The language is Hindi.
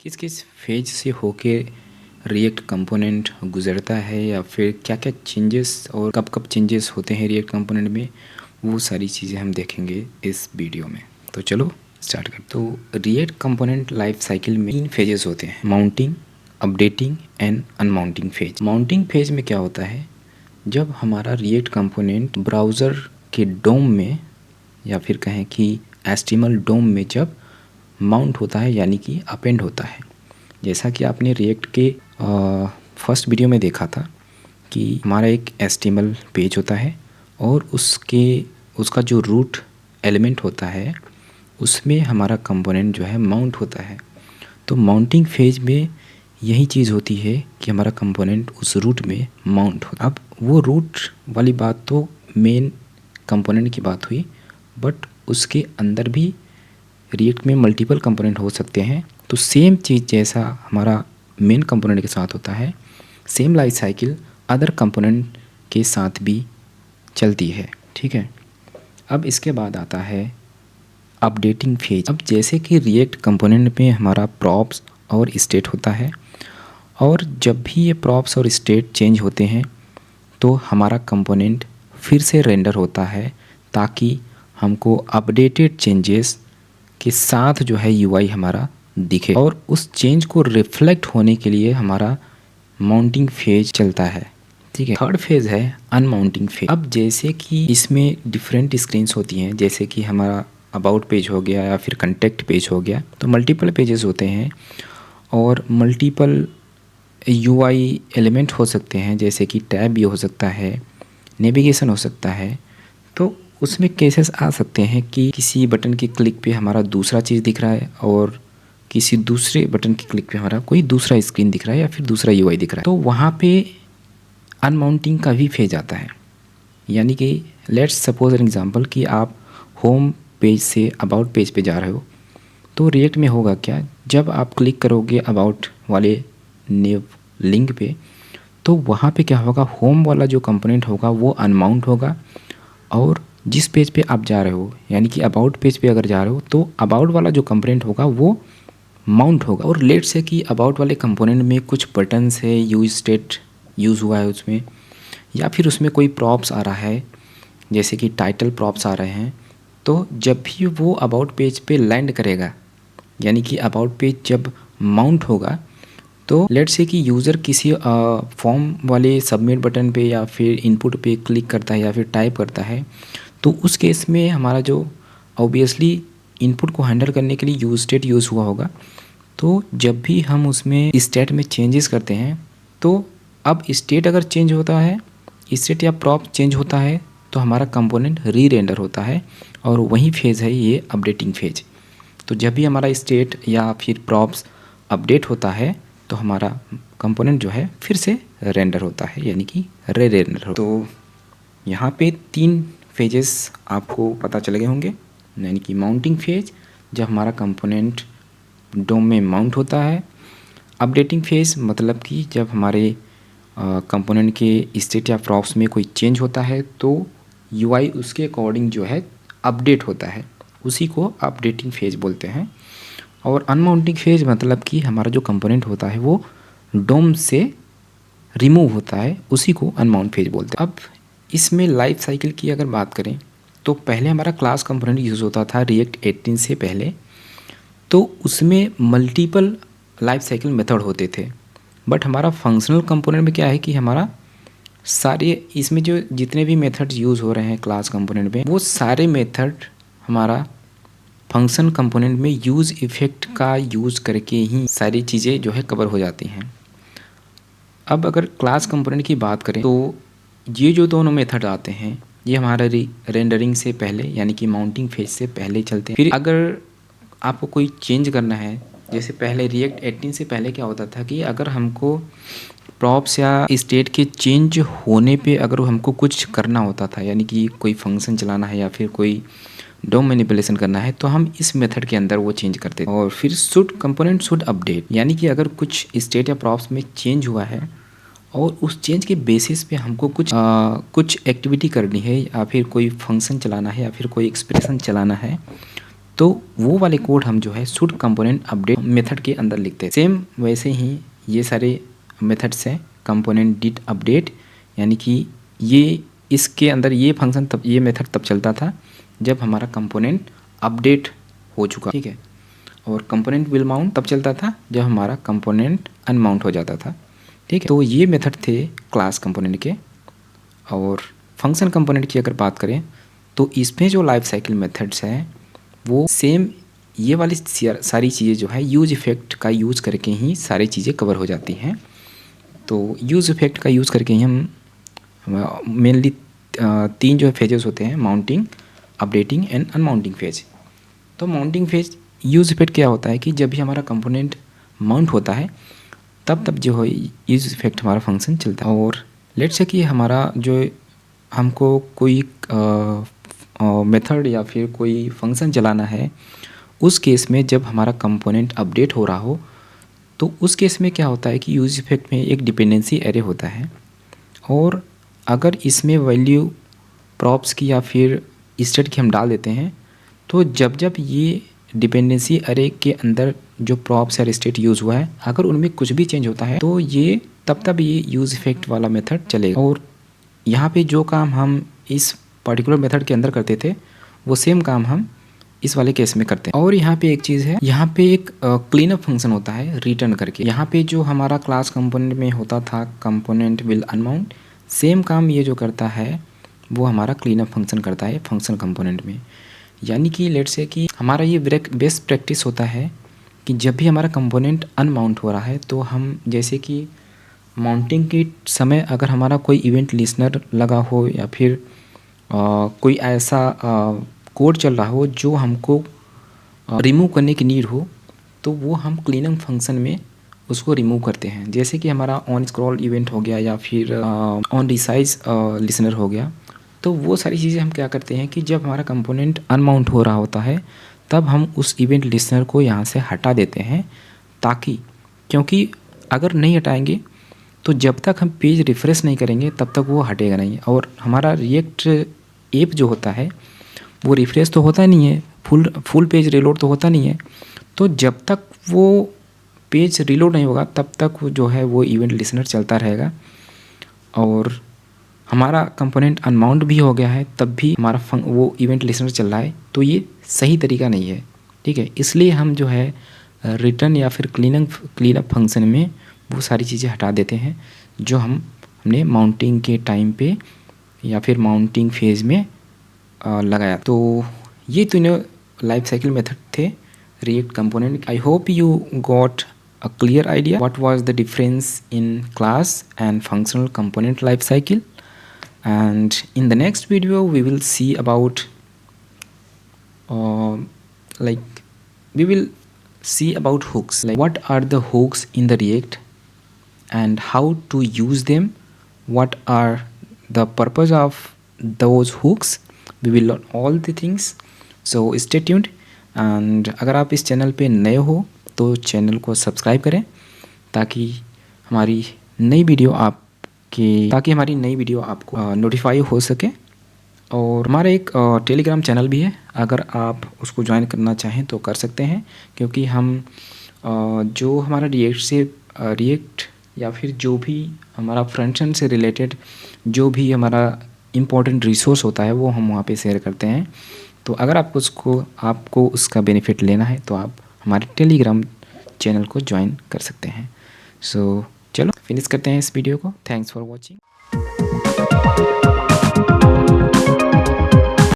किस किस फेज से होके रिएक्ट कंपोनेंट गुजरता है या फिर क्या क्या चेंजेस और कब कब चेंजेस होते हैं रिएक्ट कंपोनेंट में, वो सारी चीज़ें हम देखेंगे इस वीडियो में। तो चलो स्टार्ट कर। तो रिएक्ट कंपोनेंट लाइफ साइकिल में 3 फेजेस होते हैं, mounting, updating and unmounting phase. Mounting phase में क्या होता है, जब हमारा रिएक्ट कंपोनेंट ब्राउज़र के डोम में या फिर कहें कि एचटीएमएल डोम में जब माउंट होता है यानी कि अपेंड होता है। जैसा कि आपने रिएक्ट के फर्स्ट वीडियो में देखा था कि हमारा एक एचटीएमएल पेज होता है और उसका जो रूट एलिमेंट होता है उसमें हमारा कंपोनेंट जो है माउंट होता है। तो माउंटिंग फेज में यही चीज़ होती है कि हमारा कंपोनेंट उस रूट में माउंट हो। अब वो रूट वाली बात तो मेन कंपोनेंट की बात हुई, बट उसके अंदर भी रिएक्ट में मल्टीपल कंपोनेंट हो सकते हैं। तो सेम चीज़ जैसा हमारा मेन कंपोनेंट के साथ होता है, same life cycle other component के साथ भी चलती है। ठीक है, अब इसके बाद आता है अपडेटिंग फेज। अब जैसे कि रिएक्ट कंपोनेंट में हमारा प्रॉप्स और स्टेट होता है, और जब भी ये प्रॉप्स और स्टेट चेंज होते हैं तो हमारा कंपोनेंट फिर से रेंडर होता है ताकि हमको अपडेटेड चेंजेस के साथ जो है यूआई हमारा दिखे, और उस चेंज को रिफ्लेक्ट होने के लिए हमारा माउंटिंग फेज चलता है। ठीक है, थर्ड फेज है अनमाउंटिंग फेज। अब जैसे कि इसमें डिफरेंट स्क्रीन्स होती हैं, जैसे कि हमारा अबाउट पेज हो गया या फिर कंटेक्ट पेज हो गया, तो मल्टीपल पेजेस होते हैं और मल्टीपल यूआई एलिमेंट हो सकते हैं, जैसे कि टैब भी हो सकता है, नेविगेशन हो सकता है। तो उसमें केसेस आ सकते हैं कि किसी बटन के क्लिक पे हमारा दूसरा चीज़ दिख रहा है और किसी दूसरे बटन के क्लिक पे हमारा कोई दूसरा स्क्रीन दिख रहा है या फिर दूसरा यूआई दिख रहा है। तो वहाँ पे अनमाउंटिंग का भी फेज आता है। यानी कि लेट्स सपोज एन एग्जांपल कि आप home page say about page पे जा रहे हो, तो रिएक्ट में होगा क्या, जब आप क्लिक करोगे अबाउट वाले न्यू लिंक पे, तो वहाँ पे क्या होगा, होम वाला जो कंपोनेंट होगा वो अनमाउंट होगा, और जिस पेज पे आप जा रहे हो यानी कि अबाउट पेज पे अगर जा रहे हो तो अबाउट वाला जो कंपोनेंट होगा वो माउंट होगा। और लेट से कि अबाउट वाले कंपोनेंट में कुछ बटन्स है, यूज स्टेट यूज़ हुआ है उसमें, या फिर उसमें कोई प्रॉप्स आ रहा है, जैसे कि टाइटल प्रॉप्स आ रहे हैं, तो जब भी वो अबाउट पेज पे लैंड करेगा यानी कि अबाउट पेज जब माउंट होगा, तो लेट्स से कि यूज़र किसी फॉर्म वाले सबमिट बटन पे या फिर इनपुट पे क्लिक करता है या फिर टाइप करता है, तो उस केस में हमारा जो ऑब्वियसली इनपुट को हैंडल करने के लिए यूज स्टेट यूज़ हुआ होगा। तो जब भी हम उसमें स्टेट में चेंजेस करते हैं, तो अब स्टेट अगर चेंज होता है, स्टेट या प्रॉप चेंज होता है, तो हमारा कंपोनेंट री रेंडर होता है, और वही फेज़ है ये अपडेटिंग फेज। तो जब भी हमारा स्टेट या फिर प्रॉप्स अपडेट होता है तो हमारा कंपोनेंट जो है फिर से रेंडर होता है, यानी कि रे रेंडर हो। तो यहाँ पे 3 फेजेस आपको पता चल गए होंगे, यानी कि माउंटिंग फेज जब हमारा कंपोनेंट डोम में माउंट होता है, अपडेटिंग फेज मतलब कि जब हमारे कंपोनेंट के स्टेट या प्रॉप्स में कोई चेंज होता है तो यूआई उसके अकॉर्डिंग जो है अपडेट होता है, उसी को अपडेटिंग फेज बोलते हैं। और अनमाउंटिंग फेज मतलब कि हमारा जो कंपोनेंट होता है वो डोम से रिमूव होता है, उसी को अनमाउंट फेज बोलते हैं। अब इसमें लाइफ साइकिल की अगर बात करें तो पहले हमारा क्लास कंपोनेंट यूज़ होता था रिएक्ट 18 से पहले, तो उसमें मल्टीपल लाइफ साइकिल मेथड होते थे। बट हमारा फंक्शनल कंपोनेंट में क्या है कि हमारा सारे इसमें जो जितने भी मेथड्स यूज़ हो रहे हैं क्लास कंपोनेंट में, वो सारे मेथड हमारा फंक्शन कंपोनेंट में यूज़ इफ़ेक्ट का यूज़ करके ही सारी चीज़ें जो है कवर हो जाती हैं। अब अगर क्लास कंपोनेंट की बात करें तो ये जो दोनों मेथड आते हैं ये हमारा रेंडरिंग से पहले यानी कि माउंटिंग फेज से पहले चलते हैं। फिर अगर आपको कोई चेंज करना है, जैसे पहले रिएक्ट 18 से पहले क्या होता था कि अगर हमको प्रॉप्स या स्टेट के चेंज होने पे अगर हमको कुछ करना होता था, यानी कि कोई फंक्शन चलाना है या फिर कोई डोम मैनिपुलेशन करना है, तो हम इस मेथड के अंदर वो चेंज करते थे। और फिर शुड कंपोनेंट शुड अपडेट, यानी कि अगर कुछ स्टेट या प्रॉप्स में चेंज हुआ है और उस चेंज के बेसिस पे हमको कुछ एक्टिविटी करनी है या फिर कोई फंक्शन चलाना है या फिर कोई एक्सप्रेशन चलाना है, तो वो वाले कोड हम जो है should कंपोनेंट अपडेट मेथड के अंदर लिखते हैं। सेम वैसे ही ये सारे मेथड्स हैं। कंपोनेंट डिड अपडेट यानी कि ये इसके अंदर ये फंक्शन तब ये मेथड तब चलता था जब हमारा कंपोनेंट अपडेट हो चुका, ठीक है। और कंपोनेंट विल माउंट तब चलता था जब हमारा कंपोनेंट अनमाउंट हो जाता था, ठीक है। तो ये मेथड थे क्लास कंपोनेंट के। और फंक्शन कंपोनेंट की अगर बात करें तो इसमें जो लाइफ साइकिल मेथड्स हैं वो सेम ये वाली सारी चीज़ें जो है यूज इफ़ेक्ट का यूज़ करके ही सारी चीज़ें कवर हो जाती हैं। तो यूज इफ़ेक्ट का यूज़ करके ही हम मेनली 3 जो फेजेस होते हैं, mounting, updating and unmounting phase. तो माउंटिंग फेज यूज इफेक्ट क्या होता है कि जब भी हमारा कंपोनेंट माउंट होता है तब जो है यूज इफेक्ट हमारा फंक्शन चलता है। और लेट्स से कि हमारा जो हमको कोई मेथड या फिर कोई फंक्शन चलाना है, उस केस में जब हमारा कंपोनेंट अपडेट हो रहा हो तो उस केस में क्या होता है कि यूज इफेक्ट में एक डिपेंडेंसी एरे होता है। और अगर इसमें वैल्यू प्रॉप्स की या फिर स्टेट की हम डाल देते हैं तो जब जब ये डिपेंडेंसी अरे के अंदर जो प्रॉप्स या स्टेट यूज़ हुआ है अगर उनमें कुछ भी चेंज होता है तो ये तब ये यूज़ इफेक्ट वाला मेथड चलेगा। और यहाँ पे जो काम हम इस पर्टिकुलर मेथड के अंदर करते थे वो सेम काम हम इस वाले केस में करते हैं। और यहाँ पे एक चीज़ है, यहाँ पे एक क्लीन अप फंक्शन होता है रिटर्न करके। यहाँ पे जो हमारा क्लास कंपोनेंट में होता था कंपोनेंट विल अनमाउंट, सेम काम ये जो करता है वो हमारा क्लीन अप फंक्शन करता है फंक्शन कंपोनेंट में। यानी कि लेट्स से कि हमारा ये बेस्ट प्रैक्टिस होता है कि जब भी हमारा कंपोनेंट अनमाउंट हो रहा है तो हम जैसे कि माउंटिंग के समय अगर हमारा कोई इवेंट लिसनर लगा हो या फिर कोई ऐसा कोड चल रहा हो जो हमको रिमूव करने की नीड हो तो वो हम क्लीनअप फंक्शन में उसको रिमूव करते हैं। जैसे कि हमारा ऑन स्क्रॉल इवेंट हो गया या फिर ऑन रिसाइज लिसनर हो गया, तो वो सारी चीज़ें हम क्या करते हैं कि जब हमारा कंपोनेंट अनमाउंट हो रहा होता है तब हम उस इवेंट लिसनर को यहाँ से हटा देते हैं, ताकि क्योंकि अगर नहीं हटाएंगे तो जब तक हम पेज रिफ़्रेश नहीं करेंगे तब तक वो हटेगा नहीं। और हमारा रिएक्ट ऐप जो होता है वो रिफ़्रेश तो होता नहीं है, फुल पेज रिलोड तो होता नहीं है। तो जब तक वो पेज रिलोड नहीं होगा तब तक जो है वो इवेंट लिसनर चलता रहेगा। और हमारा कंपोनेंट अनमाउंट भी हो गया है तब भी हमारा वो इवेंट लिसनर चल रहा है, तो ये सही तरीका नहीं है, ठीक है। इसलिए हम जो है रिटर्न या फिर क्लीनअप फंक्शन में वो सारी चीज़ें हटा देते हैं जो हमने माउंटिंग के टाइम पे या फिर माउंटिंग फेज़ में लगाया। तो ये तीनों लाइफ साइकिल मेथड थे react component. I hope you got a clear idea what was the difference in class and functional component life cycle. And in the next video we will see about we will see about hooks, like what are the hooks in the React and how to use them, what are the purpose of those hooks. We will learn all the things, so stay tuned. and अगर आप इस चैनल पे नए हो तो चैनल को सब्सक्राइब करें ताकि हमारी नई वीडियो आपको नोटिफाई हो सके। और हमारा एक टेलीग्राम चैनल भी है, अगर आप उसको ज्वाइन करना चाहें तो कर सकते हैं, क्योंकि हम जो हमारा रिएक्ट या फिर जो भी हमारा फ्रंट एंड से रिलेटेड जो भी हमारा इम्पोर्टेंट रिसोर्स होता है वो हम वहाँ पे शेयर करते हैं। तो अगर आपको उसका बेनिफिट लेना है तो आप हमारे टेलीग्राम चैनल को ज्वाइन कर सकते हैं। सो चलो फिनिश करते हैं इस वीडियो को। Thanks for watching.